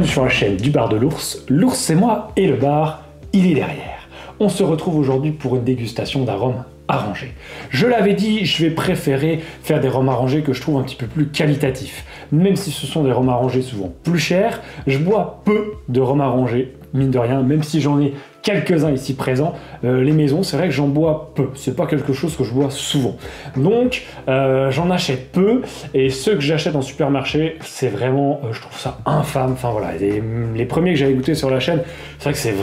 sur la chaîne du bar de l'ours. L'ours c'est moi et le bar, il est derrière. On se retrouve aujourd'hui pour une dégustation d'un rhum arrangé. Je l'avais dit, je vais préférer faire des rhums arrangés que je trouve un petit peu plus qualitatifs. Même si ce sont des rhums arrangés souvent plus chers, je bois peu de rhums arrangés, mine de rien, même si j'en ai quelques-uns ici présents. Les maisons, c'est vrai que j'en bois peu. C'est pas quelque chose que je bois souvent. Donc, j'en achète peu. Et ceux que j'achète en supermarché, c'est vraiment, je trouve ça infâme. Enfin voilà, les premiers que j'avais goûté sur la chaîne, c'est vrai que c'est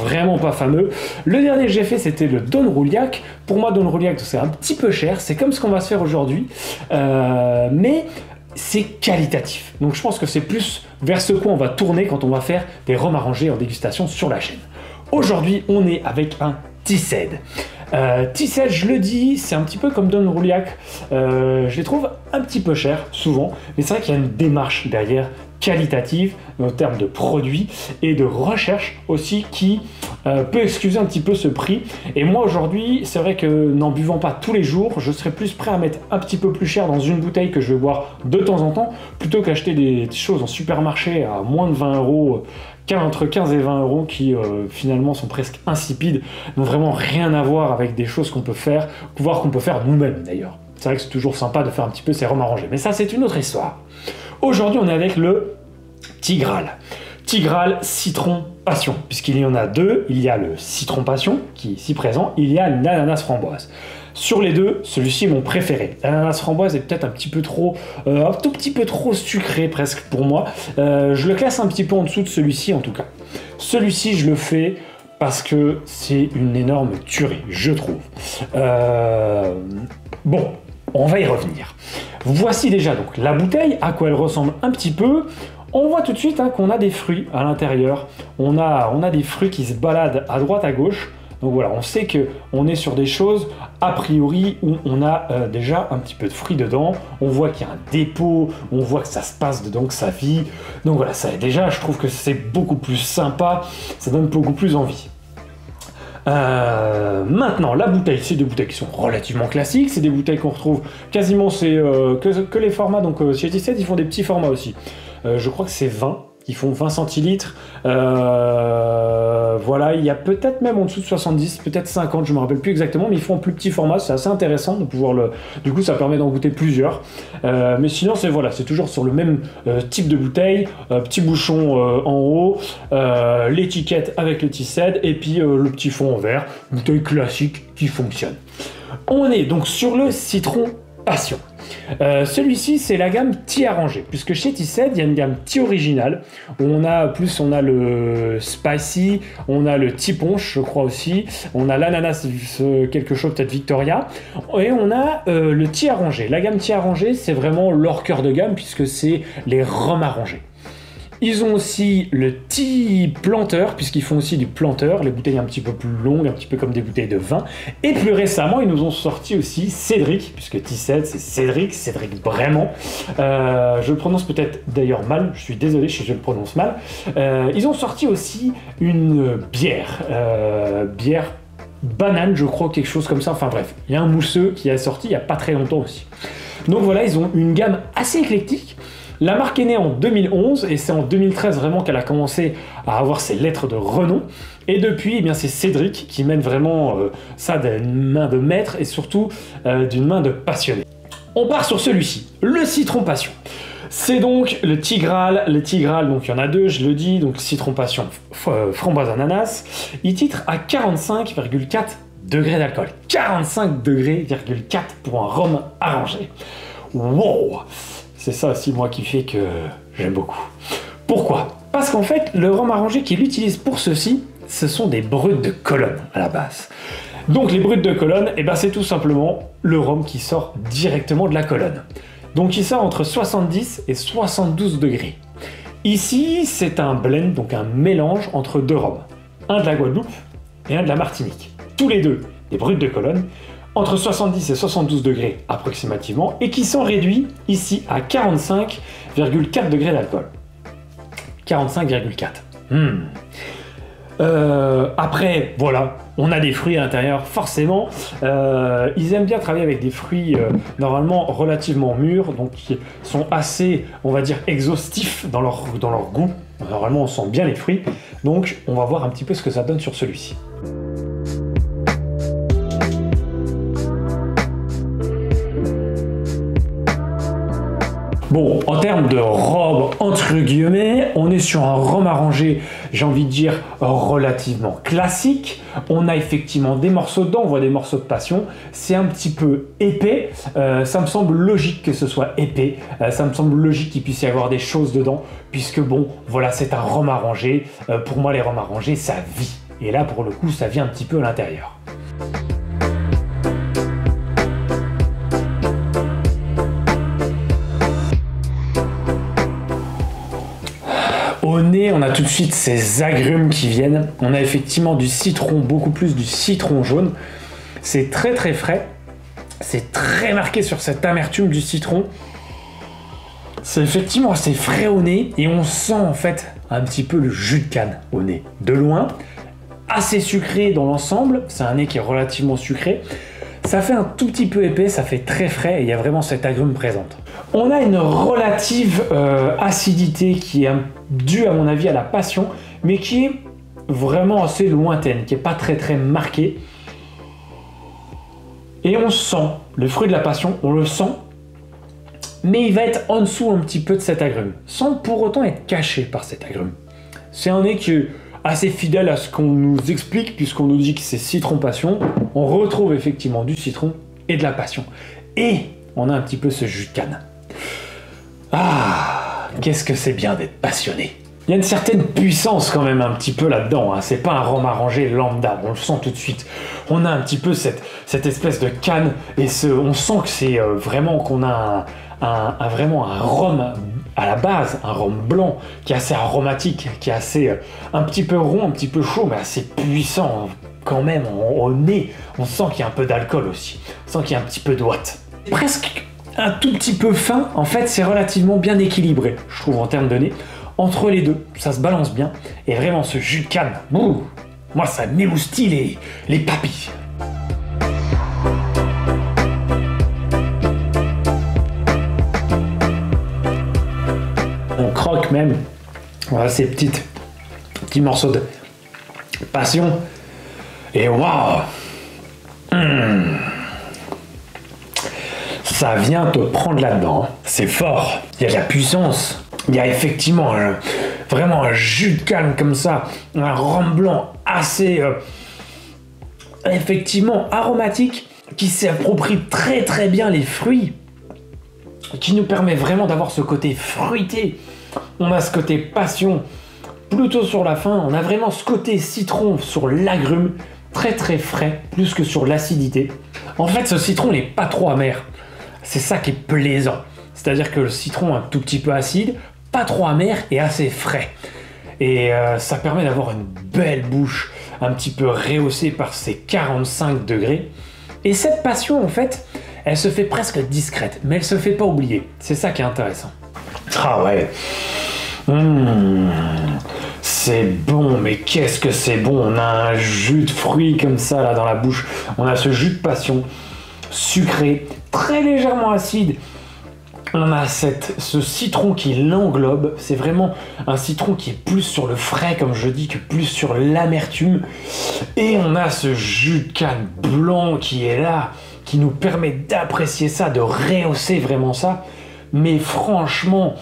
vraiment pas fameux. Le dernier que j'ai fait, c'était le Don Rouliac. Pour moi, Don Rouliac, c'est un petit peu cher. C'est comme ce qu'on va se faire aujourd'hui. Mais c'est qualitatif. Donc je pense que c'est plus vers ce quoi on va tourner quand on va faire des rhums arrangés en dégustation sur la chaîne. Aujourd'hui, on est avec un Tised. Tised, je le dis, c'est un petit peu comme Don Rouliac. Je les trouve un petit peu chers, souvent, mais c'est vrai qu'il y a une démarche derrière qualitative en termes de produits et de recherche aussi qui peut excuser un petit peu ce prix. Et moi aujourd'hui, c'est vrai que n'en buvant pas tous les jours, je serais plus prêt à mettre un petit peu plus cher dans une bouteille que je vais boire de temps en temps, plutôt qu'acheter des choses en supermarché à moins de 20 euros, entre 15 et 20 euros qui finalement sont presque insipides, n'ont vraiment rien à voir avec des choses qu'on peut faire, voire qu'on peut faire nous-mêmes d'ailleurs. C'est vrai que c'est toujours sympa de faire un petit peu ces rhums arrangés, mais ça c'est une autre histoire. Aujourd'hui on est avec le Tigral. Tigral citron passion, puisqu'il y en a deux, il y a le citron passion qui est ici présent, il y a l'ananas framboise. Sur les deux, celui-ci est mon préféré. L'ananas framboise est peut-être un petit peu trop, un tout petit peu trop sucré presque pour moi. Je le classe un petit peu en dessous de celui-ci en tout cas. Celui-ci, je le fais parce que c'est une énorme tuerie, je trouve. Bon, on va y revenir. Voici déjà donc la bouteille, à quoi elle ressemble un petit peu. On voit tout de suite qu'on a des fruits à l'intérieur. On a des fruits qui se baladent à droite à gauche. Donc voilà, on sait qu'on est sur des choses, a priori, où on a déjà un petit peu de fruits dedans. On voit qu'il y a un dépôt, on voit que ça se passe dedans, que ça vit. Donc voilà, ça, déjà, je trouve que c'est beaucoup plus sympa, ça donne beaucoup plus envie. Maintenant, la bouteille, c'est des bouteilles qui sont relativement classiques. C'est des bouteilles qu'on retrouve quasiment, c'est que les formats. Donc chez Tised, ils font des petits formats aussi. Je crois que c'est 20. Ils font 20 centilitres. Voilà, il y a peut-être même en dessous de 70, peut-être 50, je ne me rappelle plus exactement, mais ils font en plus petit format, c'est assez intéressant de pouvoir le... Du coup, ça permet d'en goûter plusieurs. Mais sinon, c'est voilà, c'est toujours sur le même type de bouteille, petit bouchon en haut, l'étiquette avec le Tised, et puis le petit fond en verre, bouteille classique qui fonctionne. On est donc sur le citron passion. Celui-ci c'est la gamme Tea arrangé, puisque chez Tised il y a une gamme Tea originale où on a le spicy, on a le Tea punch je crois aussi, on a l'ananas quelque chose peut-être Victoria, et on a le Tea arrangé. La gamme Tea arrangé c'est vraiment leur cœur de gamme puisque c'est les rhums arrangés. Ils ont aussi le Tea planteur, puisqu'ils font aussi du planteur, les bouteilles un petit peu plus longues, un petit peu comme des bouteilles de vin. Et plus récemment, ils nous ont sorti aussi Cédric, puisque Tised, c'est Cédric vraiment. Je le prononce peut-être d'ailleurs mal, je suis désolé si je le prononce mal. Ils ont sorti aussi une bière, bière banane, je crois, quelque chose comme ça. Enfin bref, il y a un mousseux qui a sorti il n'y a pas très longtemps aussi. Donc voilà, ils ont une gamme assez éclectique. La marque est née en 2011 et c'est en 2013 vraiment qu'elle a commencé à avoir ses lettres de renom. Et depuis, eh bien, c'est Cédric qui mène vraiment ça d'une main de maître et surtout d'une main de passionné. On part sur celui-ci, le citron passion. C'est donc le Tigral, donc il y en a deux, je le dis, donc citron passion, framboise ananas. Il titre à 45,4 degrés d'alcool. 45,4 degrés pour un rhum arrangé. Wow! C'est ça aussi, moi, qui fait que j'aime beaucoup. Pourquoi? Parce qu'en fait, le rhum arrangé qu'il utilise pour ceci, ce sont des brutes de colonne à la base. Donc les brutes de colonne, eh ben, c'est tout simplement le rhum qui sort directement de la colonne. Donc il sort entre 70 et 72 degrés. Ici, c'est un blend, donc un mélange entre deux rhums. Un de la Guadeloupe et un de la Martinique. Tous les deux, des brutes de colonne, entre 70 et 72 degrés approximativement, et qui sont réduits ici à 45,4 degrés d'alcool. 45,4. Après, voilà, on a des fruits à l'intérieur, forcément. Ils aiment bien travailler avec des fruits normalement relativement mûrs, donc qui sont assez, on va dire, exhaustifs dans leur goût. Normalement, on sent bien les fruits. Donc, on va voir un petit peu ce que ça donne sur celui-ci. Bon, en termes de rhum, entre guillemets, on est sur un rhum arrangé, j'ai envie de dire, relativement classique. On a effectivement des morceaux dedans, on voit des morceaux de passion. C'est un petit peu épais. Ça me semble logique que ce soit épais. Ça me semble logique qu'il puisse y avoir des choses dedans, puisque bon, voilà, c'est un rhum arrangé. Pour moi, les rhums arrangés, ça vit. Et là, pour le coup, ça vient un petit peu à l'intérieur. Au nez, on a tout de suite ces agrumes qui viennent. On a effectivement du citron, beaucoup plus du citron jaune. C'est très très frais. C'est très marqué sur cette amertume du citron. C'est effectivement assez frais au nez et on sent en fait un petit peu le jus de canne au nez. De loin, assez sucré dans l'ensemble. C'est un nez qui est relativement sucré. Ça fait un tout petit peu épais, ça fait très frais et il y a vraiment cette agrume présente. On a une relative acidité qui est due à mon avis à la passion, mais qui est vraiment assez lointaine, qui n'est pas très très marquée. Et on sent le fruit de la passion, on le sent, mais il va être en dessous un petit peu de cet agrume, sans pour autant être caché par cet agrume. C'est un nez qui est assez fidèle à ce qu'on nous explique, puisqu'on nous dit que c'est citron passion. On retrouve effectivement du citron et de la passion. Et on a un petit peu ce jus de canne. Ah, qu'est-ce que c'est bien d'être passionné. Il y a une certaine puissance quand même un petit peu là-dedans, hein. C'est pas un rhum arrangé lambda, on le sent tout de suite. On a un petit peu cette espèce de canne, et on sent que c'est vraiment qu'on a vraiment un rhum à la base, un rhum blanc qui est assez aromatique, qui est assez un petit peu rond, un petit peu chaud, mais assez puissant quand même. Au nez, on sent qu'il y a un peu d'alcool aussi, on sent qu'il y a un petit peu de ouate. Presque un tout petit peu fin, en fait c'est relativement bien équilibré, je trouve, en termes de nez. Entre les deux, ça se balance bien, et vraiment ce jus de canne, moi ça m'émoustille les papilles. On croque même, voilà ces petits morceaux de passion, et waouh, ça vient te prendre là-dedans, c'est fort, il y a de la puissance, il y a effectivement vraiment un jus de canne comme ça, un rhum blanc assez effectivement aromatique, qui s'approprie très très bien les fruits, qui nous permet vraiment d'avoir ce côté fruité. On a ce côté passion plutôt sur la fin, on a vraiment ce côté citron sur l'agrume, très très frais, plus que sur l'acidité. En fait, ce citron n'est pas trop amer, c'est ça qui est plaisant. C'est-à-dire que le citron est un tout petit peu acide, pas trop amer et assez frais. Et ça permet d'avoir une belle bouche, un petit peu rehaussée par ces 45 degrés. Et cette passion, en fait, elle se fait presque discrète, mais elle se fait pas oublier. C'est ça qui est intéressant. Ah ouais. C'est bon, mais qu'est-ce que c'est bon. On a un jus de fruits comme ça là dans la bouche. On a ce jus de passion sucré, très légèrement acide. On a ce citron qui l'englobe. C'est vraiment un citron qui est plus sur le frais, comme je dis, que plus sur l'amertume. Et on a ce jus de canne blanc qui est là, qui nous permet d'apprécier ça, de rehausser vraiment ça. Mais franchement,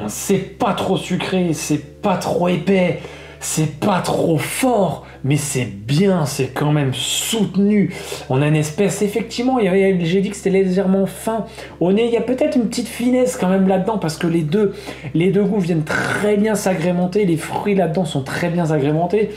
c'est pas trop sucré, c'est pas trop épais, c'est pas trop fort, mais c'est bien, c'est quand même soutenu. On a une espèce, effectivement, j'ai dit que c'était légèrement fin. Au nez, il y a peut-être une petite finesse quand même là-dedans, parce que les deux goûts viennent très bien s'agrémenter, les fruits là-dedans sont très bien agrémentés.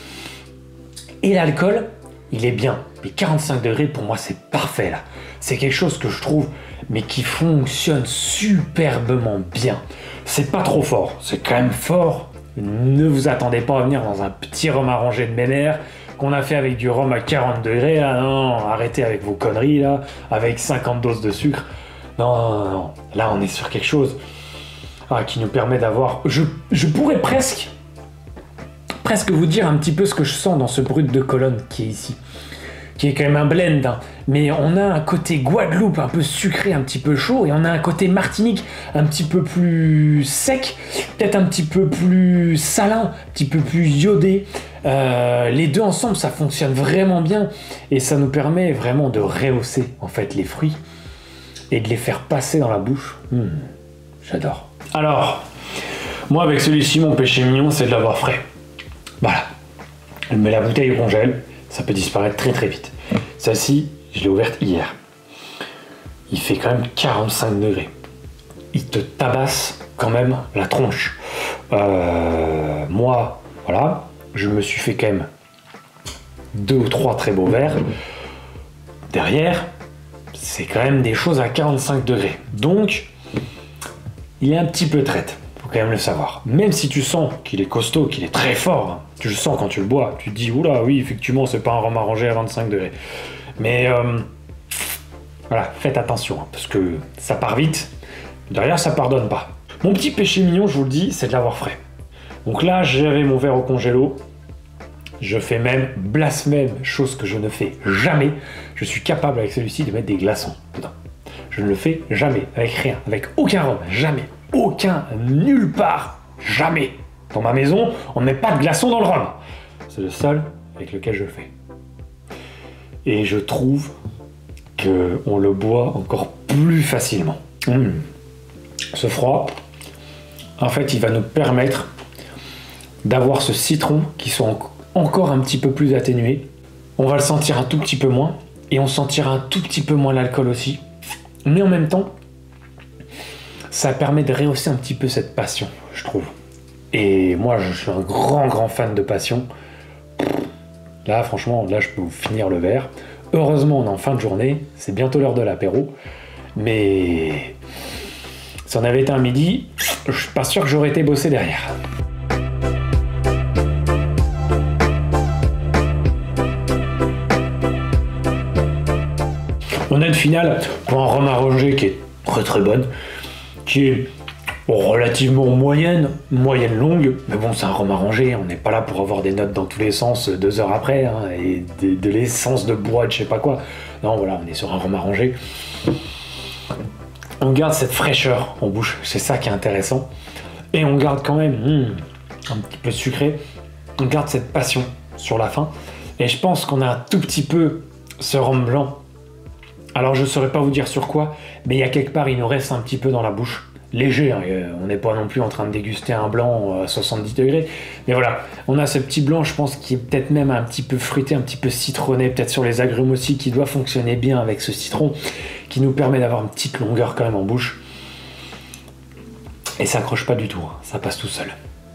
Et l'alcool, il est bien. Mais 45 degrés, pour moi, c'est parfait là. C'est quelque chose que je trouve, mais qui fonctionne superbement bien. C'est pas trop fort, c'est quand même fort. Ne vous attendez pas à venir dans un petit rhum arrangé de Ménère qu'on a fait avec du rhum à 40 degrés. Là, non, arrêtez avec vos conneries là, avec 50 doses de sucre. Non. Là, on est sur quelque chose qui nous permet d'avoir... Je pourrais presque vous dire un petit peu ce que je sens dans ce brut de colonne qui est ici. qui est quand même un blend, hein. Mais on a un côté Guadeloupe un peu sucré, un petit peu chaud, et on a un côté Martinique un petit peu plus sec, peut-être un petit peu plus salin, un petit peu plus iodé. Les deux ensemble, ça fonctionne vraiment bien, et ça nous permet vraiment de rehausser en fait les fruits et de les faire passer dans la bouche. J'adore. Alors, moi avec celui-ci, mon péché mignon, c'est de l'avoir frais. Voilà. Je mets la bouteille au congèle, ça peut disparaître très très vite. Celle-ci, je l'ai ouverte hier. Il fait quand même 45 degrés. Il te tabasse quand même la tronche. Moi, voilà, je me suis fait quand même 2 ou 3 très beaux verres. Derrière, c'est quand même des choses à 45 degrés. Donc, il est un petit peu traite. Faut quand même le savoir. Même si tu sens qu'il est costaud, qu'il est très fort, hein, tu le sens quand tu le bois. Tu te dis, oula, oui, effectivement, c'est pas un rhum arrangé à 25 degrés. Mais voilà, faites attention, hein, parce que ça part vite. Derrière, ça pardonne pas. Mon petit péché mignon, je vous le dis, c'est de l'avoir frais. Donc là, j'avais mon verre au congélo. Je fais même blasphème, chose que je ne fais jamais. Je suis capable avec celui-ci de mettre des glaçons dedans. Je ne le fais jamais, avec rien, avec aucun rhum, jamais. Aucun, nulle part, jamais. Dans ma maison, on ne met pas de glaçons dans le rhum. C'est le seul avec lequel je le fais. Et je trouve qu'on le boit encore plus facilement. Ce froid, en fait, il va nous permettre d'avoir ce citron qui soit encore un petit peu plus atténué. On va le sentir un tout petit peu moins, et on sentira un tout petit peu moins l'alcool aussi. Mais en même temps, ça permet de rehausser un petit peu cette passion, je trouve. Et moi, je suis un grand fan de passion. Là, franchement, là, je peux vous finir le verre. Heureusement, on est en fin de journée. C'est bientôt l'heure de l'apéro. Mais si on avait été un midi, je suis pas sûr que j'aurais été bossé derrière. On a une finale pour un rhum arrangé qui est très bonne, qui est relativement moyenne longue, mais bon, c'est un rhum arrangé, on n'est pas là pour avoir des notes dans tous les sens 2 heures après, hein, et de l'essence de bois, de je sais pas quoi. Non, voilà, on est sur un rhum arrangé. On garde cette fraîcheur en bouche, c'est ça qui est intéressant. Et on garde quand même un petit peu sucré, on garde cette passion sur la fin. Et je pense qu'on a un tout petit peu ce rhum blanc. Alors je ne saurais pas vous dire sur quoi, mais il y a quelque part, il nous reste un petit peu dans la bouche. Léger, hein, on n'est pas non plus en train de déguster un blanc à 70 degrés. Mais voilà, on a ce petit blanc, je pense, qui est peut-être même un petit peu fruité, un petit peu citronné, peut-être sur les agrumes aussi, qui doit fonctionner bien avec ce citron, qui nous permet d'avoir une petite longueur quand même en bouche. Et ça accroche pas du tout, hein, ça passe tout seul.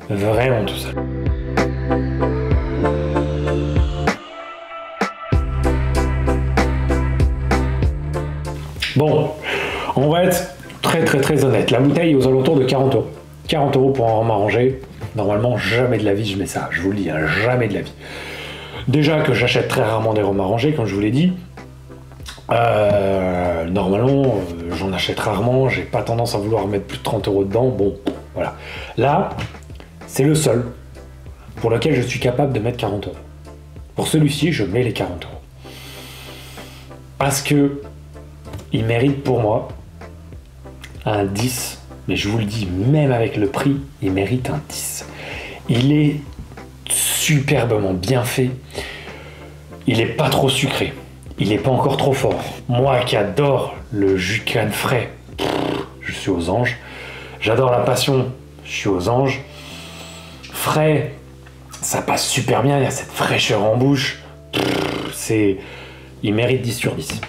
Vraiment tout seul. Bon, on va être très honnête. La bouteille est aux alentours de 40 euros. 40 euros pour un rhum arrangé. Normalement, jamais de la vie je mets ça. Je vous le dis, hein, jamais de la vie. Déjà que j'achète très rarement des rhums arrangés, comme je vous l'ai dit. Normalement, j'en achète rarement. J'ai pas tendance à vouloir mettre plus de 30 euros dedans. Bon, voilà. Là, c'est le seul pour lequel je suis capable de mettre 40 euros. Pour celui-ci, je mets les 40 euros. Parce que il mérite pour moi un 10, mais je vous le dis, même avec le prix, il mérite un 10. Il est superbement bien fait, il n'est pas trop sucré, il n'est pas encore trop fort. Moi qui adore le jus de canne frais, je suis aux anges. J'adore la passion, je suis aux anges. Frais, ça passe super bien, il y a cette fraîcheur en bouche. Il mérite 10 sur 10.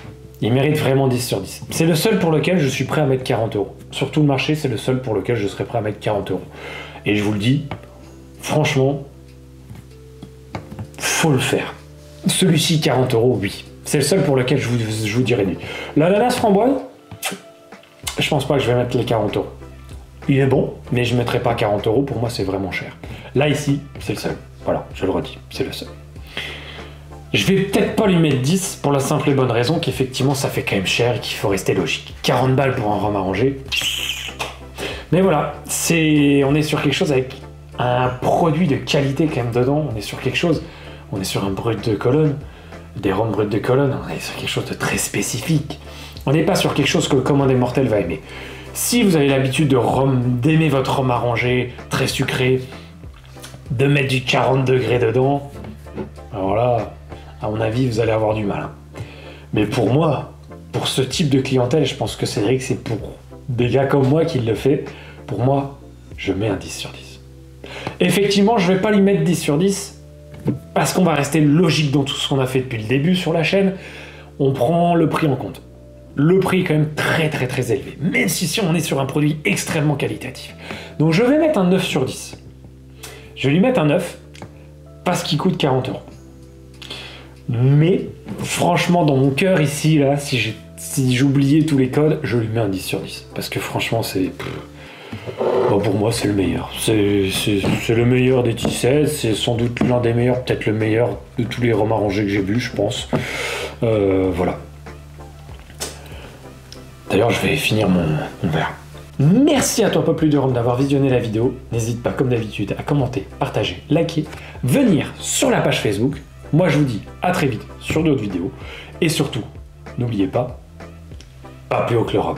Il mérite vraiment 10 sur 10. C'est le seul pour lequel je suis prêt à mettre 40 euros. Sur tout le marché, c'est le seul pour lequel je serais prêt à mettre 40 euros. Et je vous le dis, franchement, faut le faire. Celui-ci, 40 euros, oui. C'est le seul pour lequel je vous dirais oui. L'ananas framboise, je pense pas que je vais mettre les 40 euros. Il est bon, mais je ne mettrai pas 40 euros. Pour moi, c'est vraiment cher. Là, ici, c'est le seul. Voilà, je le redis, c'est le seul. Je vais peut-être pas lui mettre 10 pour la simple et bonne raison qu'effectivement ça fait quand même cher et qu'il faut rester logique. 40 balles pour un rhum arrangé. Mais voilà, on est sur quelque chose avec un produit de qualité quand même dedans. On est sur quelque chose, on est sur un brut de Cologne. des rhums bruts de colonne, on est sur quelque chose de très spécifique. On n'est pas sur quelque chose que le commun des mortels va aimer. Si vous avez l'habitude d'aimer votre rhum arrangé, très sucré, de mettre du 40 degrés dedans, alors là, à mon avis, vous allez avoir du mal. Mais pour moi, pour ce type de clientèle, je pense que Cédric, c'est pour des gars comme moi qui le fait. Pour moi, je mets un 10 sur 10. Effectivement, je vais pas lui mettre 10 sur 10, parce qu'on va rester logique dans tout ce qu'on a fait depuis le début sur la chaîne. On prend le prix en compte. Le prix est quand même très très très élevé, même si on est sur un produit extrêmement qualitatif. Donc je vais mettre un 9 sur 10. Je vais lui mettre un 9, parce qu'il coûte 40 €. Mais, franchement, dans mon cœur ici, là, si j'oubliais tous les codes, je lui mets un 10 sur 10. Parce que franchement, c'est... Bon, pour moi, c'est le meilleur. C'est le meilleur des T16, c'est sans doute l'un des meilleurs, peut-être le meilleur de tous les rhums arrangés que j'ai bu, je pense. Voilà. D'ailleurs, je vais finir mon verre. Merci à toi, Peuple de Rhum, d'avoir visionné la vidéo. N'hésite pas, comme d'habitude, à commenter, partager, liker, venir sur la page Facebook. Moi, je vous dis à très vite sur d'autres vidéos. Et surtout, n'oubliez pas, plus haut que le rhum.